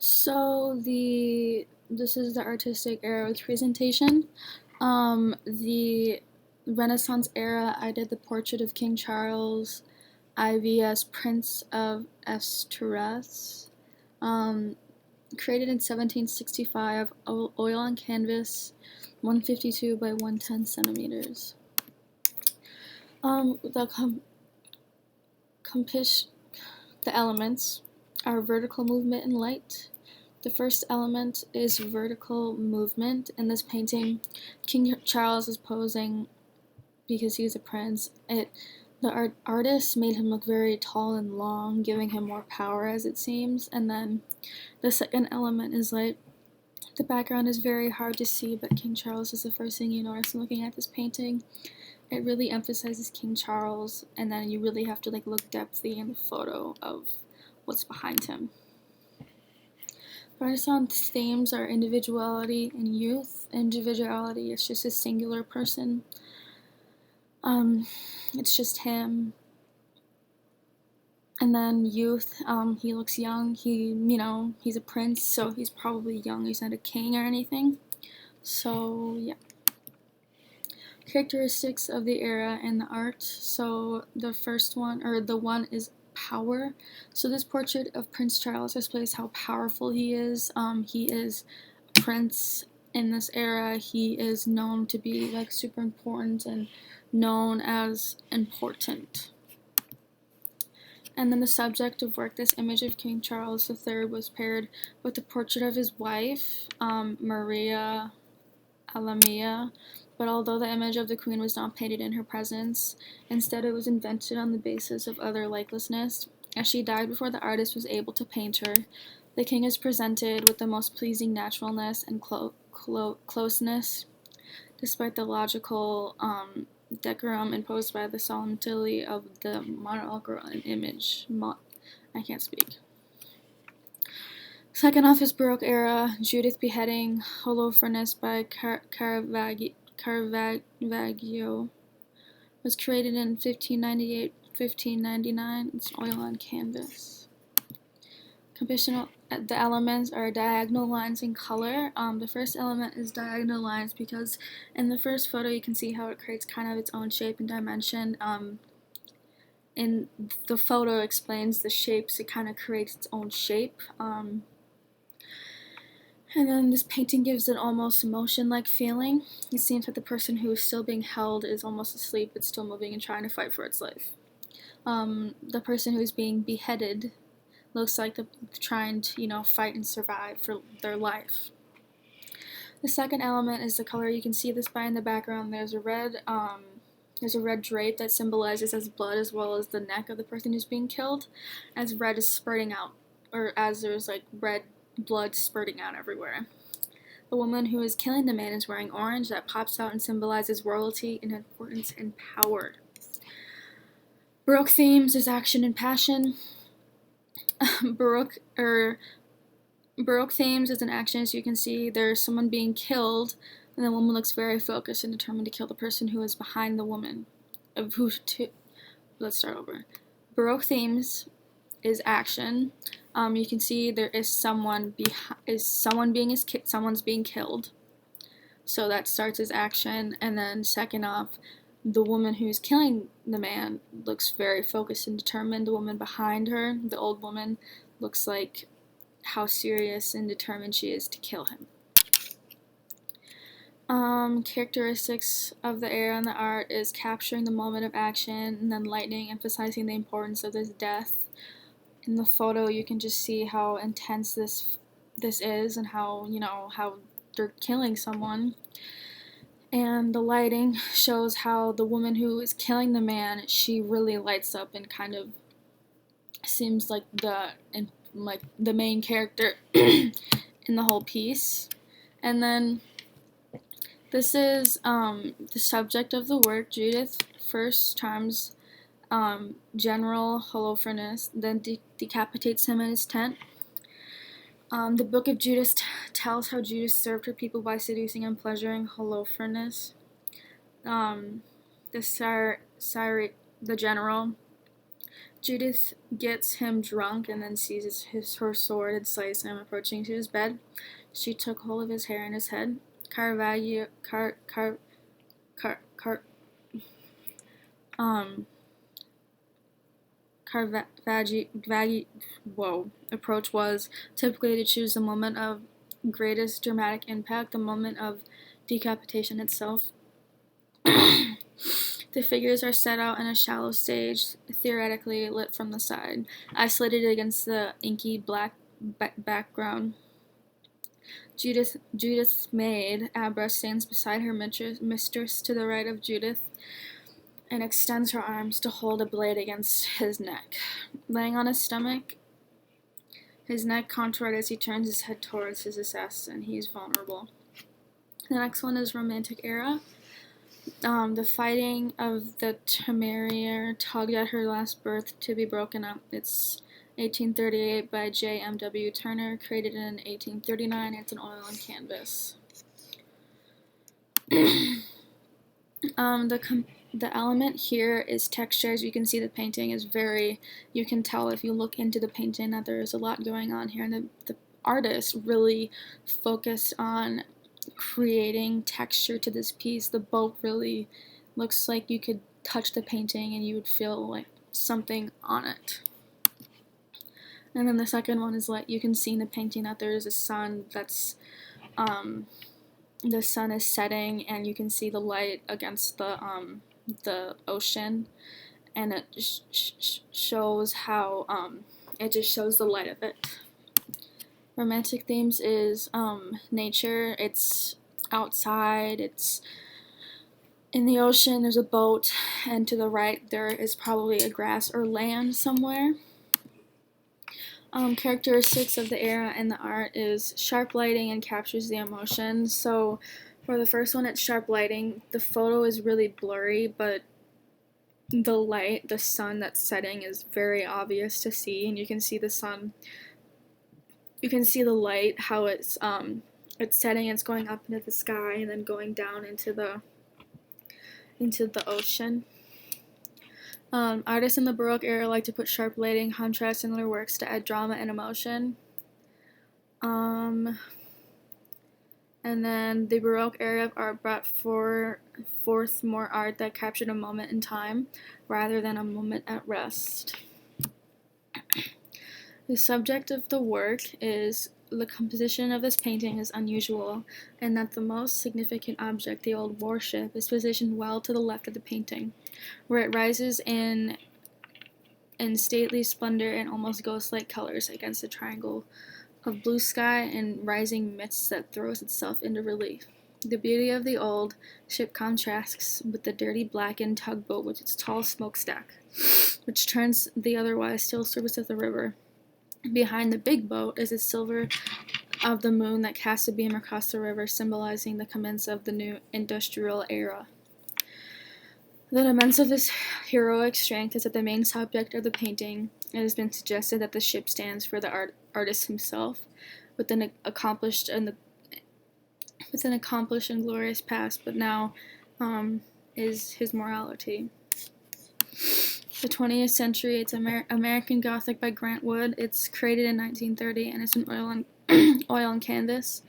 This is the artistic era presentation. The Renaissance era, I did the portrait of King Charles IV as Prince of Asturias. Um, Created in 1765, oil on canvas, 152 by 110 centimeters. The compish the elements are vertical movement and light. The first element is vertical movement. In this painting, King Charles is posing because he's a prince. The artist made him look very tall and long, giving him more power as it seems. And then the second element is light. The background is very hard to see, but King Charles is the first thing you notice looking at this painting. It really emphasizes King Charles, and then you really have to look depthly in the photo of what's behind him. Renaissance themes are individuality and youth. Individuality is just a singular person. It's just him. And then youth, he looks young. He's a prince, so he's probably young. He's not a king or anything. So, yeah. Characteristics of the era and the art. So the one is power. So this portrait of Prince Charles displays how powerful he is. He is a prince in this era. He is known to be super important and known as important. And then the subject of work, this image of King Charles III was paired with the portrait of his wife, Maria Alamia, but although the image of the queen was not painted in her presence, instead it was invented on the basis of other likenessness. As she died before the artist was able to paint her, the king is presented with the most pleasing naturalness and closeness, despite the logical decorum imposed by the solemnity of the monarchical image. I can't speak. Second off is Baroque era, Judith beheading, Holofernes by Caravaggio. Was created in 1598-1599. It's oil on canvas. The elements are diagonal lines in color. The first element is diagonal lines because in the first photo you can see how it creates kind of its own shape and dimension. In the photo explains the shapes, it kind of creates its own shape. And then this painting gives an almost motion-like feeling. It seems that the person who is still being held is almost asleep but still moving and trying to fight for its life. The person who is being beheaded looks like they're trying to, fight and survive for their life. The second element is the color. You can see this in the background. There's a red drape that symbolizes as blood as well as the neck of the person who's being killed, as red is spurting out, or as there's red blood spurting out everywhere. The woman who is killing the man is wearing orange that pops out and symbolizes royalty and importance and power. Baroque themes is action and passion. Baroque themes is an action, as you can see. There's someone being killed, and the woman looks very focused and determined to kill the person who is behind the woman. Let's start over. Baroque themes is action. You can see there is someone's being killed. So that starts as action, and then second off, the woman who's killing the man looks very focused and determined. The woman behind her, the old woman, looks like how serious and determined she is to kill him. Characteristics of the era and the art is capturing the moment of action, and then lightning, emphasizing the importance of this death. In the photo, you can just see how intense this is, and how they're killing someone. And the lighting shows how the woman who is killing the man, she really lights up and kind of seems like the main character in the whole piece. And then this is the subject of the work. Judith first charms General Holofernes, then decapitates him in his tent. The book of Judith tells how Judith served her people by seducing and pleasuring Holofernes. The general Judith gets him drunk and then seizes her sword and slays him. Approaching to his bed, she took hold of his hair and his head. Caravaggio, um, approach was typically to choose the moment of greatest dramatic impact, the moment of decapitation itself. The figures are set out in a shallow stage, theoretically lit from the side, isolated against the inky black background. Judith's maid, Abra, stands beside her mistress to the right of Judith and extends her arms to hold a blade against his neck. Laying on his stomach, his neck contoured as he turns his head towards his assassin, he is vulnerable. The next one is Romantic Era. The fighting of the Temeraire tugged at her last berth to be broken up. It's 1838 by J.M.W. Turner, created in 1839. It's an oil on canvas. The element here is texture. As you can see, the painting is you can tell if you look into the painting that there is a lot going on here, and the artist really focused on creating texture to this piece. The boat really looks like you could touch the painting and you would feel like something on it. And then the second one is like you can see in the painting that there is a sun that's the sun is setting and you can see the light against the ocean, and it shows how it just shows the light of it. Romantic themes is nature. It's outside, it's in the ocean, there's a boat, and to the right there is probably a grass or land somewhere. Characteristics of the era and the art is sharp lighting and captures the emotion. So for the first one, it's sharp lighting. The photo is really blurry, but the light, the sun that's setting is very obvious to see, and you can see the sun. You can see the light, how it's setting, it's going up into the sky and then going down into the ocean. Artists in the Baroque era like to put sharp lighting, contrast in their works to add drama and emotion. And then the Baroque era of art brought forth more art that captured a moment in time rather than a moment at rest. The subject of the work is the composition of this painting is unusual, and that the most significant object, the old warship, is positioned well to the left of the painting, where it rises in stately splendor and almost ghost-like colors against a triangle of blue sky and rising mist that throws itself into relief. The beauty of the old ship contrasts with the dirty blackened tugboat with its tall smokestack, which turns the otherwise still surface of the river. Behind the big boat is the silver of the moon that casts a beam across the river, symbolizing the commencement of the new industrial era. The immense of this heroic strength is that the main subject of the painting. It has been suggested that the ship stands for the artist himself, with an accomplished and glorious past, but now is his morality. The 20th century, it's American Gothic by Grant Wood. It's created in 1930, and it's an oil on canvas.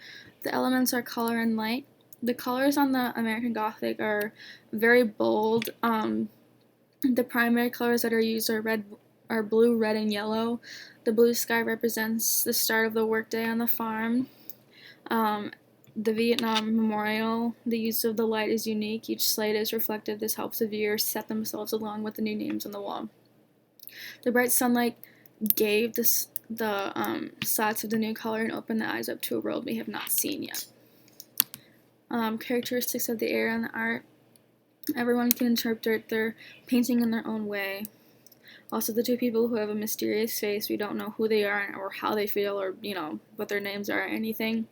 The elements are color and light. The colors on the American Gothic are very bold. The primary colors that are used are blue, red, and yellow. The blue sky represents the start of the workday on the farm. The Vietnam Memorial, the use of the light is unique. Each slate is reflective. This helps the viewers set themselves along with the new names on the wall. The bright sunlight gave the slots of the new color and opened the eyes up to a world we have not seen yet. Characteristics of the era and the art. Everyone can interpret their painting in their own way. Also, the two people who have a mysterious face, we don't know who they are or how they feel or, what their names are or anything.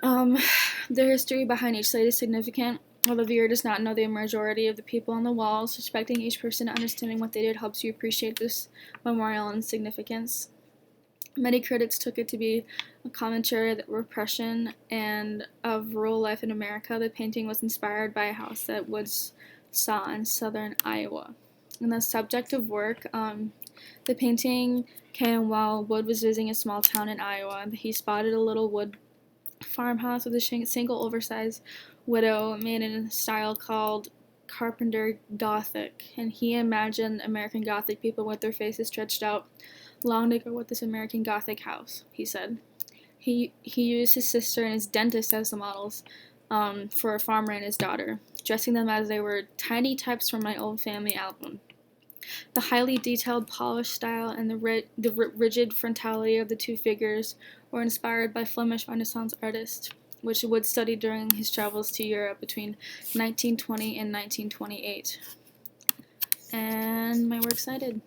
The history behind each slate is significant. While the viewer does not know the majority of the people on the walls, respecting each person and understanding what they did helps you appreciate this memorial and significance. Many critics took it to be a commentary of repression and of rural life in America. The painting was inspired by a house that Woods saw in southern Iowa. And the subject of work, the painting came while Wood was visiting a small town in Iowa. He spotted a little wood farmhouse with a single oversized widow made in a style called Carpenter Gothic, and he imagined American Gothic people with their faces stretched out long to go with this American Gothic house, he said. He used his sister and his dentist as the models for a farmer and his daughter, dressing them as they were tiny types from my old family album. The highly detailed, polished style and the rigid frontality of the two figures were inspired by Flemish Renaissance artists, which Wood studied during his travels to Europe between 1920 and 1928. And my works cited.